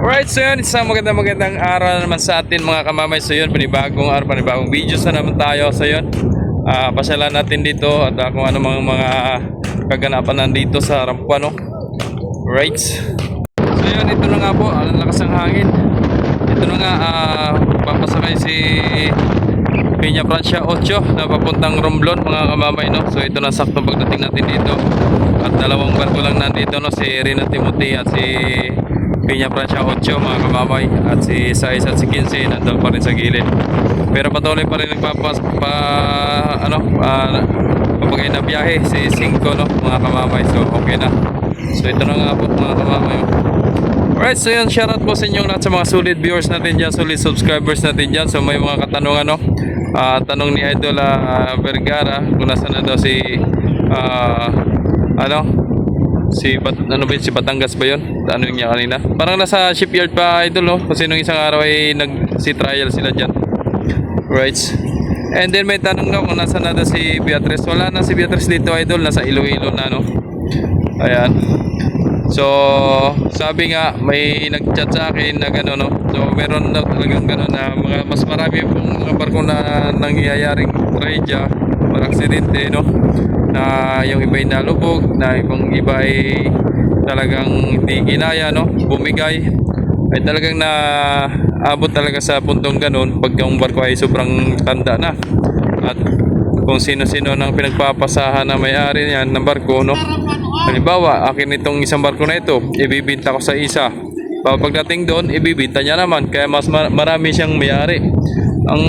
Alright, so yun, isang magandang araw na naman sa atin mga kamamay. So yun, panibagong araw, panibagong video sa naman tayo. So yun, pasyalan natin dito at kung ano mga kaganapan nandito sa Rampuano. Right. So yun, ito na nga po, ang lakas ng hangin. Ito na nga, papasakay si Peña Francia 8 na papuntang Romblon mga kamamay, no? So ito na sakto pagdating natin dito. At dalawang barko lang nandito, no? Si Rina Timothy at si Peña Francia 8 mga kamamay, at si Sais at si 15 nandun pa rin sa gilid. Pero patuloy pa rin papagay na biyahe si 5, no, mga kamamay. So okay na. So ito na nga po mga kamamay. Alright, so yun, shoutout po sa inyong lahat sa mga solid viewers natin dyan, solid subscribers natin dyan. So may mga katanungan, no, tanong ni Idol Vergara kung nasa na daw si si Batangas ba yun? Ano yung niya kanina? Parang nasa shipyard pa, Idol, no? Kasi nung isang araw ay nag-trial sila dyan. Right. And then may tanong daw kung nasa na si Beatrice. Wala na si Beatrice dito, Idol. Nasa Iloilo na, no? Ayan. So, sabi nga, may nag-chat sa akin na gano'n, no? So, meron daw talagang gano'n na mas marami pong mga barko na nangyayaring tragedya, parang aksidente, no? Na yung iba ay nalubog, na ibang iba ay talagang hindi ginaya, no? Bumigay, ay talagang naabot talaga sa puntong ganun pag yung barko ay sobrang tanda na. At kung sino-sino nang pinagpapasahan na may-ari niyan ng barko, no? Halimbawa, akin itong isang barko na ito, ibibinta ko sa isa. Pagdating doon, ibibinta niya naman, kaya mas marami siyang may-ari. Ang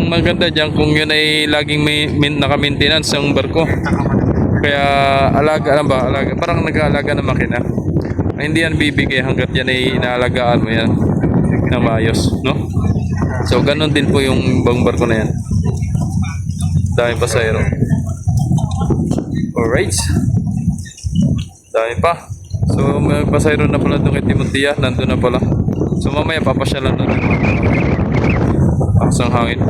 maganda dyan kung yun ay laging may naka-maintenance ng barko. Kaya alaga lang ba? Alaga. Parang nag-aalaga ng makina. Ay, hindi yan bibigay hanggat yan ay inaalagaan mo yan na maayos, no? So ganun din po yung bang barko na yan. Dami pasahero. Alright. Dami pa. So may pasahero na pala doon kay Timothea. Nandun na pala. So mamaya papasyalan na doon. Ang hangin.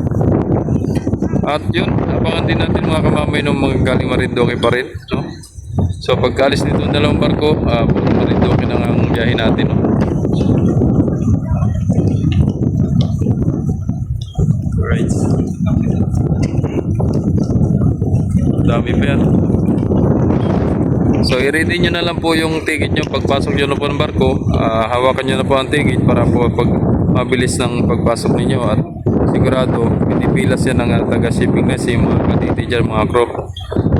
At yun, abangan din natin mga kamamay ng mga galing Marinduque pa rin, no? So pagkaalis nito ng dalawang barko, Marinduque na ang biyahe natin, no? Right. Dami pa yan. So i-ready nyo na lang po yung ticket nyo pagpasok nyo na po ng barko. Hawakan nyo na po ang ticket para po pag mabilis ng pagpasok ninyo, at sigurado pinipilas yan ng taga-shipping na si mga katiti dyan, mga crew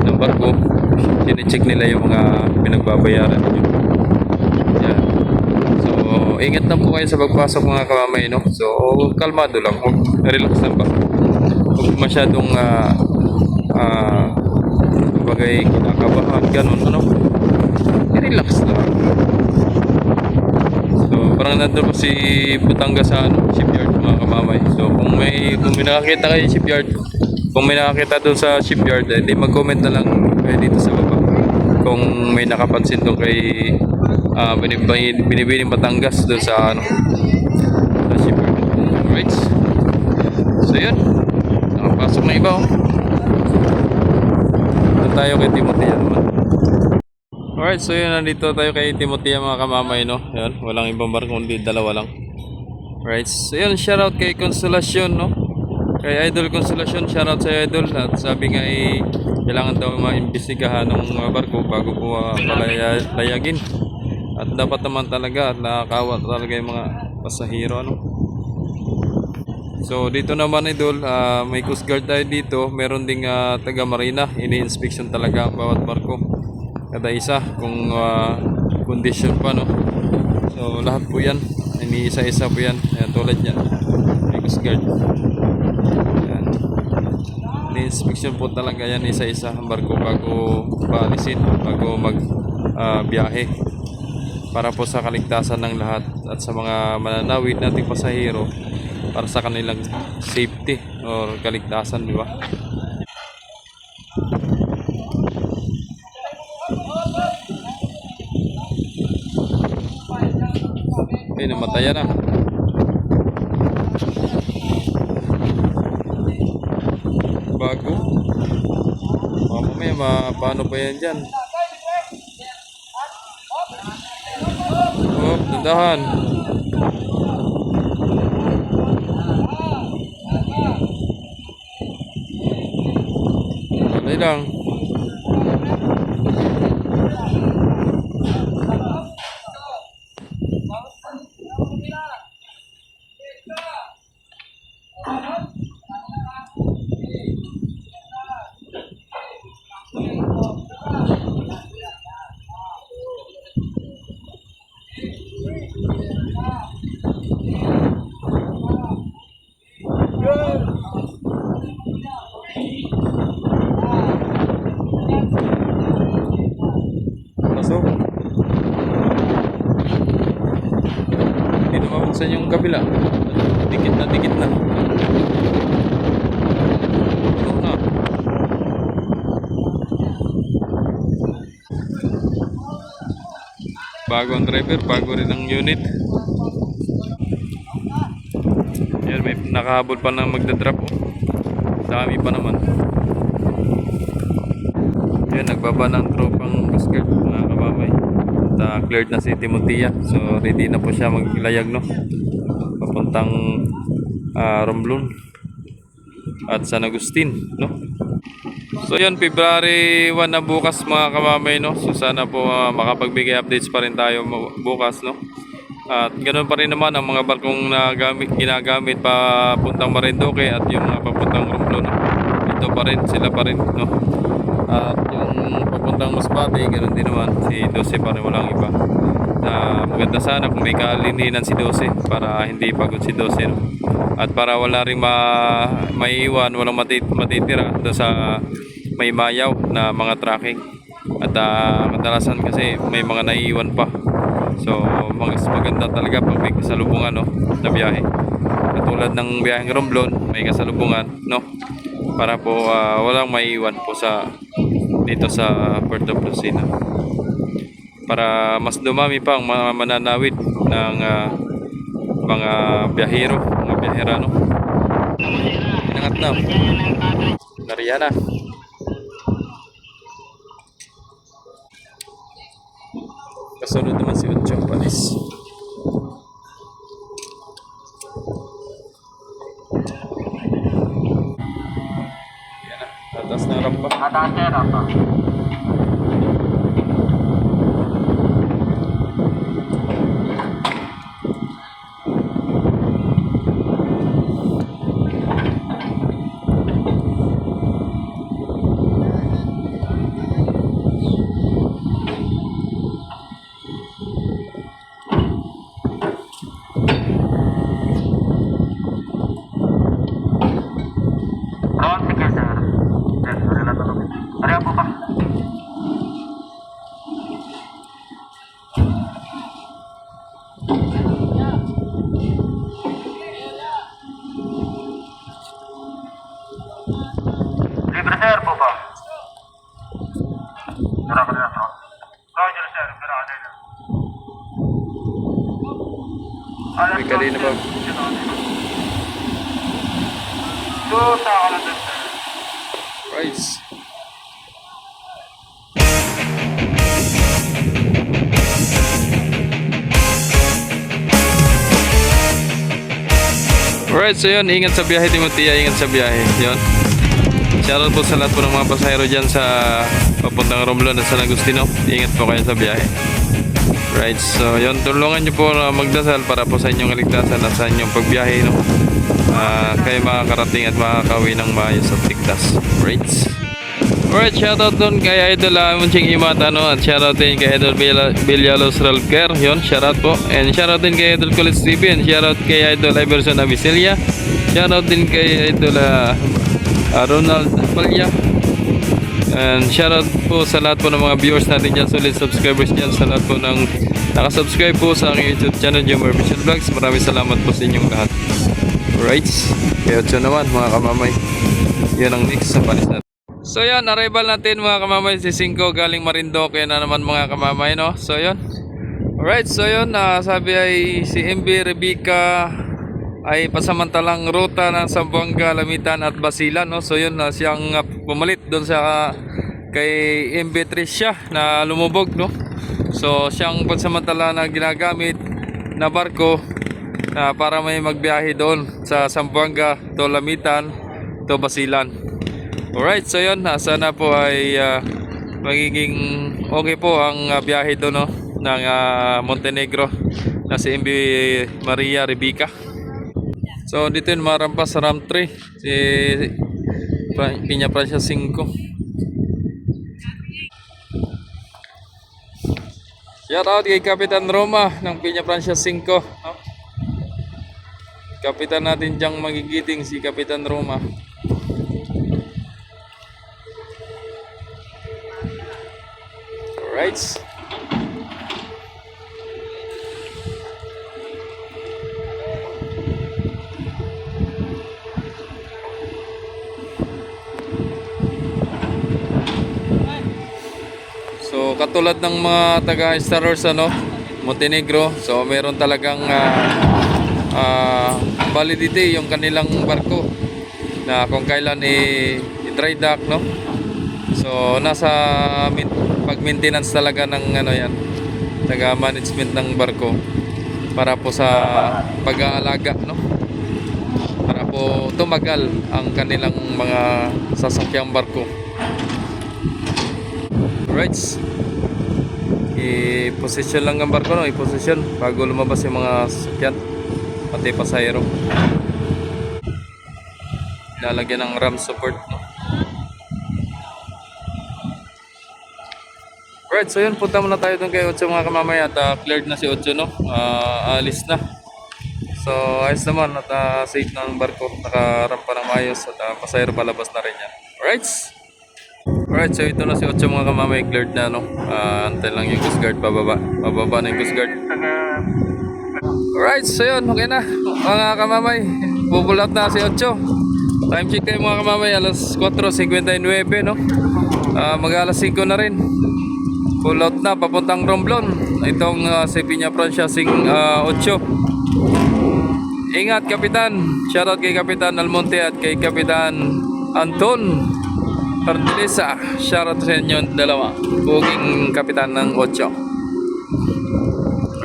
ng barko. Sine-check nila yung mga pinagbabayaran ninyo. Yan. So ingat lang po kayo sa pagpasok mga kamamay, no? So kalmado lang, relax lang ba, huwag masyadong bagay kinakabahan, ganun, ano? I-relax lang. So parang nandun po si Batangas sa shipyard mga kamamay. So kung may nakakita kayo shipyard, kung may nakakita doon sa shipyard, hindi mag-comment na lang kayo dito sa baba kung may nakapansin doon kay binibining Batangas doon sa sa shipyard. Alright. So yun, nakapasok na iba, oh. Doon tayo kay Timothea naman. Alright, so yun, nandito tayo kay Timothea mga kamamay, no? Yan, walang ibang barko, hindi dalawa lang. Alright, so yun, shoutout kay Consolacion, no? Kay Idol Consolacion, shoutout sa Idol. At sabi nga kailangan daw maimbestigahan ng mga barko bago po palayagin. At dapat naman talaga, at nakakawa talaga yung mga pasahero, ano? So dito naman, Idol, may Coast Guard tayo dito. Meron ding taga Marina, ini-inspection talaga ang bawat barko kada isa kung condition pa, no? So lahat po yan, iniisa-isa po yan. Ayan, tulad yan, may Coast Guard. Ayan. Ni-inspection po talaga yan isa-isa ang barko bago paalisin, bago mag biyahe, para po sa kaligtasan ng lahat at sa mga mananawid nating pasahero, para sa kanilang safety or kaligtasan, di ba? Okay, namatayan na. Bago. Mamaya, paano pa yan dyan? Oh, tindahan. Malay lang. Pasok. Hindi na mabuksan yung kabila. Dikit na, dikit na. Ano na? Bago ang driver, bago rin ang unit. Yan, may nakahabol pa na magdadrop. Oh. Dami pa naman. Yan, nagbaba ng tropang Coast Guard, mga kababay. At cleared na si Timotea. So ready na po siya maglayag, no? Papuntang Romblon at San Agustin, no? So yan, February 1 na bukas, mga kababay, no? So sana po makapagbigay updates pa rin tayo bukas, no? At ganoon pa rin naman ang mga barkong ginagamit papuntang Marinduque at yung mga papuntang Romblon, no? Ito pa rin, sila pa rin, no? At yung papuntang Masbate, ganoon din naman, si 12 pa rin, walang iba. Maganda sana kung may kalininan si 12 para hindi pagod si 12, no? At para wala ring maiiwan, walang matitira doon sa may mayaw na mga tracking. At kadalasan kasi may mga naiiwan pa. So mas maganda talaga pag may kasalubungan, no, na biyahe. Katulad ng biyaheng Romblon, may kasalubungan, no, para po walang maiiwan po dito sa Puerto Plocina, para mas dumami pa ang mga mananawid ng mga biyahero, mga biyaherano. Inangat na. Nariyan na. Kasunod naman si Ocho Palis. Yan na. Atas na rampa. Atas na rampa. Libre sir po ba? Mura ka na sir. Roger sir, mura ka na. May kanina ba? Sa kanan sir. Rice. Alright, so yun, ingat sa biyahe Timotea, ingat sa biyahe. Yun. Shoutout po sa lahat po ng mga pasahero dyan sa papuntang Romblon at San Agustino. Ingat po kayo sa biyahe. Right, so yun, tulungan nyo po na magdasal para po sa inyong kaligtasan at sa inyong pagbiyahe, no? Kayo makakarating at makakauwi ng maayos at ligtas. Right? Alright, shoutout doon kay Idol Munching Imata, no? At shoutout din kay Idol Villalos Ralker, yun, shoutout po. And shoutout din kay Idol Kulit TV, and shoutout kay Idol Iverson Abicelia. Shoutout din kay Idol Ronald Palya. And shoutout po sa lahat po ng mga viewers natin dyan, solid subscribers dyan, sa lahat po ng nakasubscribe po sa aking YouTube channel, Jomar Official Vlogs. Maraming salamat po sa inyong lahat. Alright, kaya ito naman mga kamamay, yan ang next sa palis natin. So yan, arrival natin mga kamamay, si 5 galing Marinduque na naman mga kamamay, no? So yun. Alright, so yun, sabi ay si MB Rebecca ay pasamantalang ruta ng Zamboanga, Lamitan at Basilan, no? So yun, siyang pumalit doon sa kay MB Tricia na lumubog, no? So siyang pansamantala na ginagamit na barko na para may magbiyahe doon sa Zamboanga to Lamitan to Basilan. Alright, so yun, sana po ay magiging okay po ang biyahe doon, no, ng Montenegro na si MB Maria Rebecca. So dito yun marampas sa Ram 3 si Piña Francia 5. Shout out kay Kapitan Roma ng Piña Francia 5, no? Kapitan natin diyang magigiting si Kapitan Roma. Alright. So katulad ng mga taga Star Wars, ano, Montenegro, so meron talagang validity yung kanilang barko na kung kailan i-dry dock, no. So nasa pag-maintenance talaga ng ano yan, taga management ng barko para po sa pag-aalaga, no, para po tumagal ang kanilang mga sasakyang barko. Right, i-position lang ang barko, no, i-position bago lumabas yung mga sasakyan pati pasahero. Lalagyan ng ram support, no. Right, so yun, punta muna tayo doon kay Otso mga kamamay at cleared na si Otso, no, alis na. So ayos naman at safe na ang barko, nakarampa ng maayos at pasahero palabas na rin yan. Alright, so ito na si Otso mga kamamay, cleared na, no. Antay lang yung Coast Guard, bababa na yung Coast Guard. Alright, so yun, okay na mga kamamay, pull out na si Otso. Time check tayo mga kamamay, alas 4:59, no. Mag alas 5 na rin. Pull out na papuntang Romblon itong si Piña Francia 8. Ingat kapitan, shoutout kay Kapitan Almonte at kay Kapitan Anton Pertilesa, shoutout sa inyo dalawa, buging kapitan ng 8.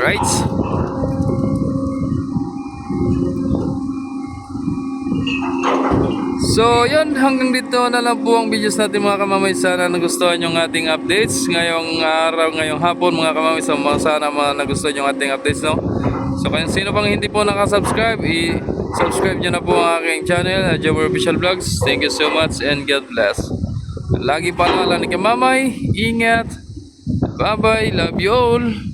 Right, so yun, hanggang dito na lang po ang videos natin mga kamamay. Sana nagustuhan yung ating updates ngayong araw, ngayong hapon mga kamamay. So sana nagustuhan yung ating updates, no. So kung sino pang hindi po nakasubscribe, i-subscribe nyo na po ang aking channel, Jomar Official Vlogs. Thank you so much and God bless. Lagi paalala ni kamamay, ingat, bye bye, love you all.